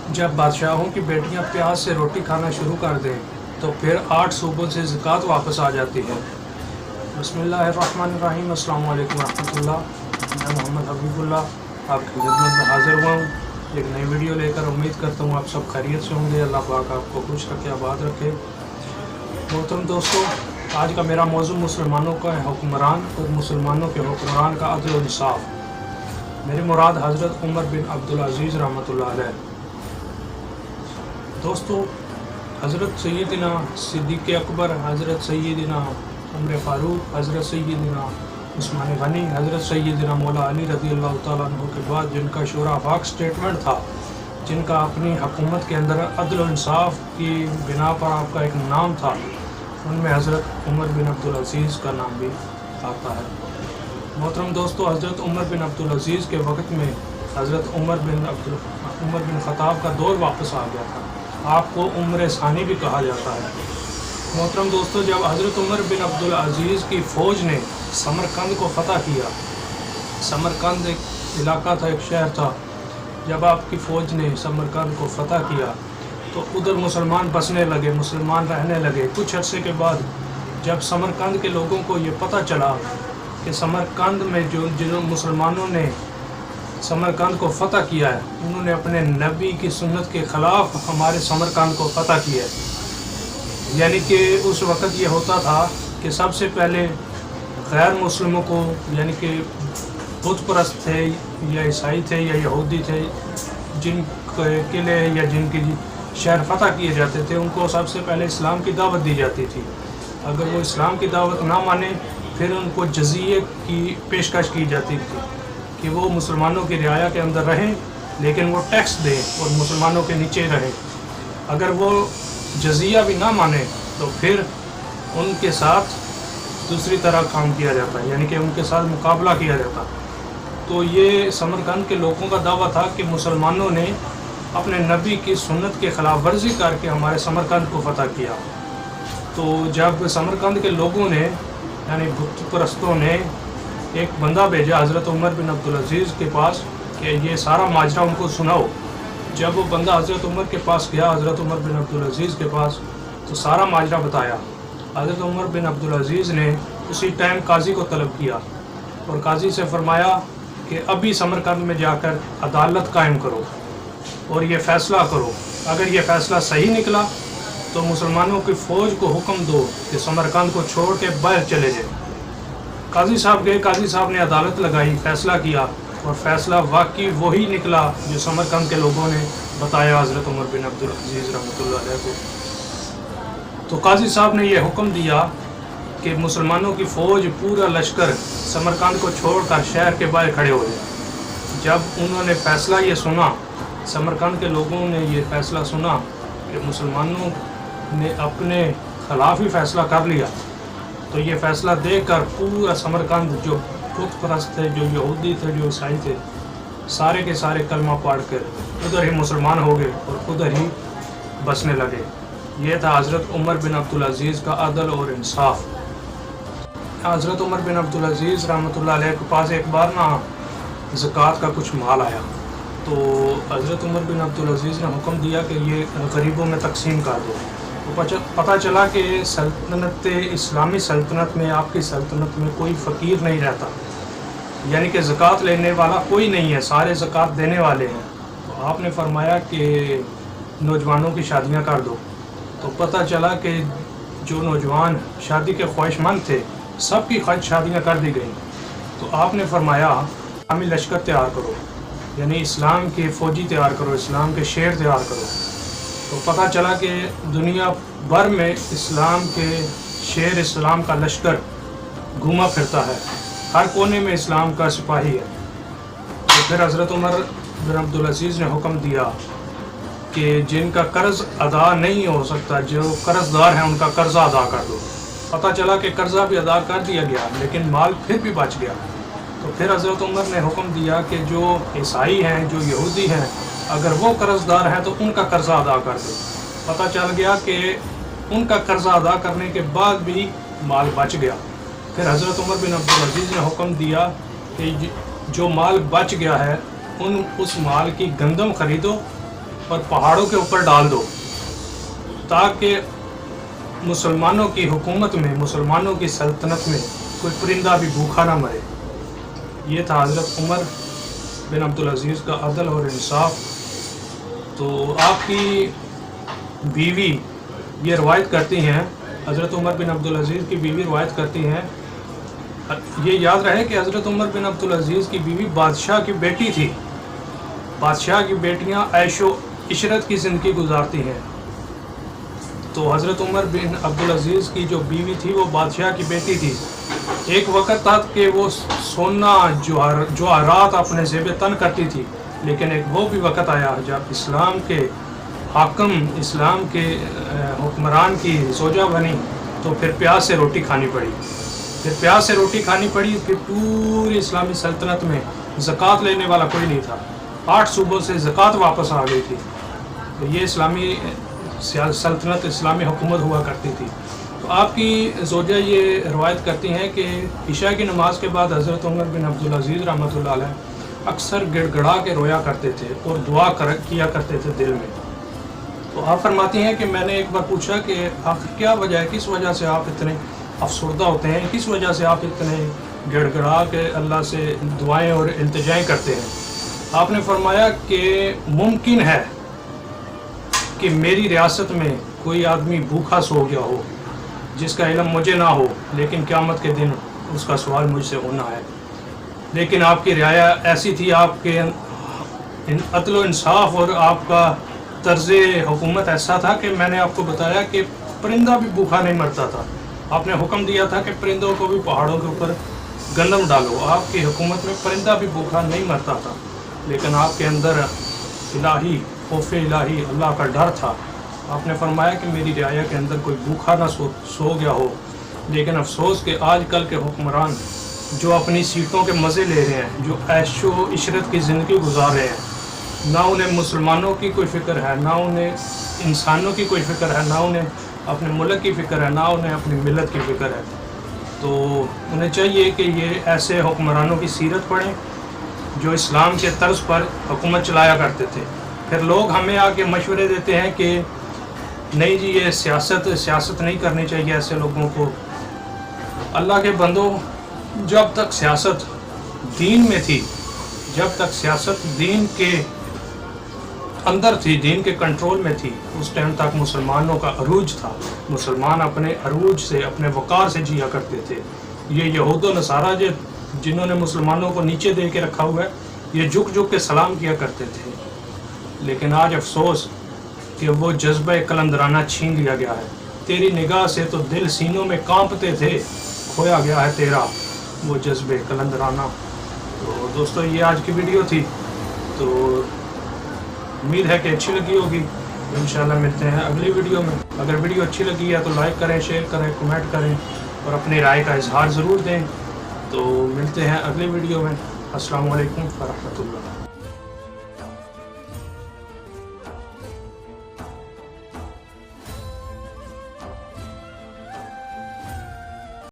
जब बादशाहों की बेटियां प्याज से रोटी खाना शुरू कर दें तो फिर 8 सूबों से ज़कात वापस आ जाती है। बिस्मिल्लाहिर्रहमानिर्रहीम, अस्सलामु अलैकुम रहमतुल्लाह। मैं मोहम्मद हबीबुल्लाह आपकी खिदमत में हाज़िर हुआ हूँ एक नई वीडियो लेकर। उम्मीद करता हूँ आप सब खैरियत से होंगे। अल्लाह पाक आपको खुश रखे, आबाद रखे। मोहतरम दोस्तों, आज का मेरा मौजू मुसलमानों का हुक्मरान और मुसलमानों के हुक्मरान का अदल और इंसाफ। मेरी मुराद हज़रत उमर बिन अब्दुल अज़ीज़ रहमतुल्लाह अलैह। दोस्तों, हज़रत सैयदना सिद्दीक़ अकबर, हज़रत सैयदना उमर फ़ारूक, हज़रत सैयदना उस्मान गनी, हज़रत सैयदना मौला अली रज़ी अल्लाह तआला अन्हु के बाद जिनका शूरा वफ़ाक़ स्टेटमेंट था, जिनका अपनी हुकूमत के अंदर अदल और इंसाफ की बिना पर आपका एक नाम था, उनमें हज़रत उमर बिन अब्दुल अज़ीज़ का नाम भी आता है। मोहतरम दोस्तों, हज़रत उमर बिन अब्दुल अज़ीज़ के वक़्त में हज़रत उमर बिन ख़त्ताब का दौर वापस आ गया था। आपको उम्र सानी भी कहा जाता है। मोहतरम दोस्तों, जब हज़रत उमर बिन अब्दुल अज़ीज़ की फ़ौज ने समरकंद को फ़तह किया, समरकंद एक इलाका था, एक शहर था। जब आपकी फ़ौज ने समरकंद को फ़तह किया तो उधर मुसलमान बसने लगे, मुसलमान रहने लगे। कुछ अर्से के बाद जब समरकंद के लोगों को ये पता चला कि समरकंद में जिन मुसलमानों ने समरकंद को फ़तह किया है, उन्होंने अपने नबी की सुन्नत के ख़िलाफ़ हमारे समरकंद को फ़तह किया है। यानी कि उस वक़्त ये होता था कि सबसे पहले गैर मुस्लिमों को, यानी कि बुत परस्त थे या ईसाई थे या यहूदी थे, जिन किले या जिनकी शहर फ़तह किए जाते थे, उनको सबसे पहले इस्लाम की दावत दी जाती थी। अगर वो इस्लाम की दावत ना माने फिर उनको जज़िये की पेशकश की जाती थी कि वो मुसलमानों की रियाया के अंदर रहें, लेकिन वो टैक्स दें और मुसलमानों के नीचे रहें। अगर वो जज़िया भी ना माने तो फिर उनके साथ दूसरी तरह काम किया जाता है, यानी कि उनके साथ मुकाबला किया जाता। तो ये समरकंद के लोगों का दावा था कि मुसलमानों ने अपने नबी की सुन्नत के ख़िलाफ़ वर्जी करके हमारे समरकंद को फ़तह किया। तो जब समरकंद के लोगों ने, यानी बुत परस्तों ने, एक बंदा भेजा हज़रत उमर बिन अब्दुल अज़ीज़ के पास कि ये सारा माजरा उनको सुनाओ। जब वो बंदा हज़रत उमर के पास गया, हज़रत उमर बिन अब्दुल अज़ीज़ के पास, तो सारा माजरा बताया। हज़रत उमर बिन अब्दुल अज़ीज़ ने उसी टाइम काजी को तलब किया और काजी से फरमाया कि अभी समरकंद में जाकर अदालत कायम करो और ये फ़ैसला करो। अगर ये फ़ैसला सही निकला तो मुसलमानों की फ़ौज को हुक्म दो कि समरकंद को छोड़ के बाहर चले जाए। काजी साहब गए, काजी साहब ने अदालत लगाई, फ़ैसला किया और फ़ैसला वाकई वही निकला जो समरकंद के लोगों ने बताया हज़रत उमर बिन अब्दुल अज़ीज़ रहमतुल्लाह अलैह को। तो काजी साहब ने यह हुक्म दिया कि मुसलमानों की फ़ौज, पूरा लश्कर समरकंद को छोड़कर शहर के बाहर खड़े हो जाए। जब उन्होंने फ़ैसला ये सुना, समरकंद के लोगों ने ये फ़ैसला सुना कि मुसलमानों ने अपने ख़िलाफ़ ही फ़ैसला कर लिया, तो ये फ़ैसला देकर पूरा समरकंद, जो बुत परस्त थे, जो यहूदी थे, जो ईसाई थे, सारे के सारे कलमा पढ़ कर उधर ही मुसलमान हो गए और उधर ही बसने लगे। ये था हज़रत उमर बिन अब्दुल अज़ीज़ का अदल और इंसाफ। हज़रत उमर बिन अब्दुल अज़ीज़ रहमतुल्लाह अलैह के पास एक बार ना ज़कात का कुछ माल आया, तो हज़रत उमर बिन अब्दुल अज़ीज़ ने हुक्म दिया कि ये गरीबों में तकसीम कर दो। तो पता चला कि सल्तनत, इस्लामी सल्तनत में, आपकी सल्तनत में कोई फ़कीर नहीं रहता, यानी कि ज़कात लेने वाला कोई नहीं है, सारे ज़कात देने वाले हैं। तो आपने फरमाया कि नौजवानों की शादियां कर दो। तो पता चला कि जो नौजवान शादी के ख्वाहिशमंद थे, सबकी शादियां कर दी गई। तो आपने फरमाया इस्लामी लश्कर तैयार करो, यानी इस्लाम के फ़ौजी तैयार करो, इस्लाम के शेर तैयार करो। तो पता चला कि दुनिया भर में इस्लाम के शेर, इस्लाम का लश्कर घूमा फिरता है, हर कोने में इस्लाम का सिपाही है। तो फिर हज़रत उमर बिन अब्दुल अज़ीज़ ने हुक्म दिया कि जिनका कर्ज़ अदा नहीं हो सकता, जो कर्ज़दार हैं, उनका कर्ज़ा अदा कर दो। पता चला कि कर्ज़ा भी अदा कर दिया गया, लेकिन माल फिर भी बच गया। तो फिर हज़रत उमर ने हुक्म दिया कि जो ईसाई हैं, जो यहूदी हैं, अगर वो कर्ज़दार हैं तो उनका कर्ज़ा अदा कर दो। पता चल गया कि उनका कर्ज़ा अदा करने के बाद भी माल बच गया। फिर हज़रत उमर बिन अब्दुल अज़ीज़ ने हुक्म दिया कि जो माल बच गया है उस माल की गंदम ख़रीदो और पहाड़ों के ऊपर डाल दो, ताकि मुसलमानों की हुकूमत में, मुसलमानों की सल्तनत में कोई परिंदा भी भूखा ना मरे। ये था हज़रत उमर बिन अब्दुल अज़ीज़ का अदल और इंसाफ। तो आपकी बीवी ये रवायत करती हैं, हज़रत उमर बिन अब्दुल अज़ीज़ की बीवी रवायत करती हैं, ये याद रहे कि हज़रत उमर बिन अब्दुल अज़ीज़ की बीवी बादशाह की बेटी थी। बादशाह की बेटियां ऐशो इशरत की ज़िंदगी गुजारती हैं। तो हज़रत उमर बिन अब्दुल अज़ीज़ की जो बीवी थी वो बादशाह की बेटी थी। एक वक़्त था कि वो सोना जवाहरात अपने ज़ेब तन करती थी, लेकिन एक वो भी वक़्त आया जब इस्लाम के हाकम, इस्लाम के हुक्मरान की ज़ौजा बनी, तो फिर प्याज से रोटी खानी पड़ी। फिर पूरी इस्लामी सल्तनत में ज़कात लेने वाला कोई नहीं था। 8 सूबों से ज़कात वापस आ गई थी। तो ये इस्लामी सल्तनत, इस्लामी हुकूमत हुआ करती थी। तो आपकी ज़ौजा ये रवायत करती हैं कि इशा की नमाज़ के बाद हज़रत उमर बिन अब्दुल अज़ीज़ रहमतुल्लाह अलैह अक्सर गिड़गड़ा के रोया करते थे और दुआ किया करते थे दिल में। तो आप फरमाती हैं कि मैंने एक बार पूछा कि आखिर क्या वजह है, किस वजह से आप इतने अफसरदा होते हैं, किस वजह से आप इतने गिड़गड़ा के अल्लाह से दुआएं और इल्तिजाएं करते हैं। आपने फरमाया कि मुमकिन है कि मेरी रियासत में कोई आदमी भूखा सो गया हो जिसका इल्म मुझे ना हो, लेकिन क़यामत के दिन उसका सवाल मुझसे होना है। लेकिन आपकी रियाया ऐसी थी, आपके अदल व इंसाफ और आपका तर्ज़ हुकूमत ऐसा था कि मैंने आपको बताया कि परिंदा भी भूखा नहीं मरता था। आपने हुक्म दिया था कि परिंदों को भी पहाड़ों के ऊपर गंदम डालो। आपकी हुकूमत में परिंदा भी भूखा नहीं मरता था, लेकिन आपके अंदर इलाही खौफ इलाही, अल्लाह का डर था। आपने फरमाया कि मेरी रियाया के अंदर कोई भूखा ना सो गया हो। लेकिन अफसोस कि आजकल के हुक्मरान जो अपनी सीटों के मज़े ले रहे हैं, जो ऐशो इशरत की ज़िंदगी गुजार रहे हैं, ना उन्हें मुसलमानों की कोई फ़िक्र है, ना उन्हें इंसानों की कोई फ़िक्र है, ना उन्हें अपने मुल्क की फ़िक्र है, ना उन्हें अपनी मिलत की फ़िक्र है। तो उन्हें चाहिए कि ये ऐसे हुक्मरानों की सीरत पढ़ें जो इस्लाम के तर्ज पर हुकूमत चलाया करते थे। फिर लोग हमें आके मशवरे देते हैं कि नहीं जी, ये सियासत नहीं करनी चाहिए ऐसे लोगों को। अल्लाह के बंदो, जब तक सियासत दीन में थी, जब तक सियासत दीन के अंदर थी, दीन के कंट्रोल में थी, उस टाइम तक मुसलमानों का अरूज था। मुसलमान अपने अरूज से, अपने वक़ार से जिया करते थे। ये यहूद व नसारा जिन्होंने मुसलमानों को नीचे दे के रखा हुआ है, ये झुक झुक के सलाम किया करते थे। लेकिन आज अफसोस कि वो जज्बा कलंदराना छीन लिया गया है। तेरी निगाह से तो दिल सीनों में कांपते थे, खोया गया है तेरा वो जज्बे कलंदराना। तो दोस्तों, ये आज की वीडियो थी। तो उम्मीद है कि अच्छी लगी होगी। इंशाल्लाह मिलते हैं अगली वीडियो में। अगर वीडियो अच्छी लगी है तो लाइक करें, शेयर करें, कमेंट करें और अपनी राय का इजहार ज़रूर दें। तो मिलते हैं अगली वीडियो में। अस्सलामु अलैकुम व रहमतुल्लाह।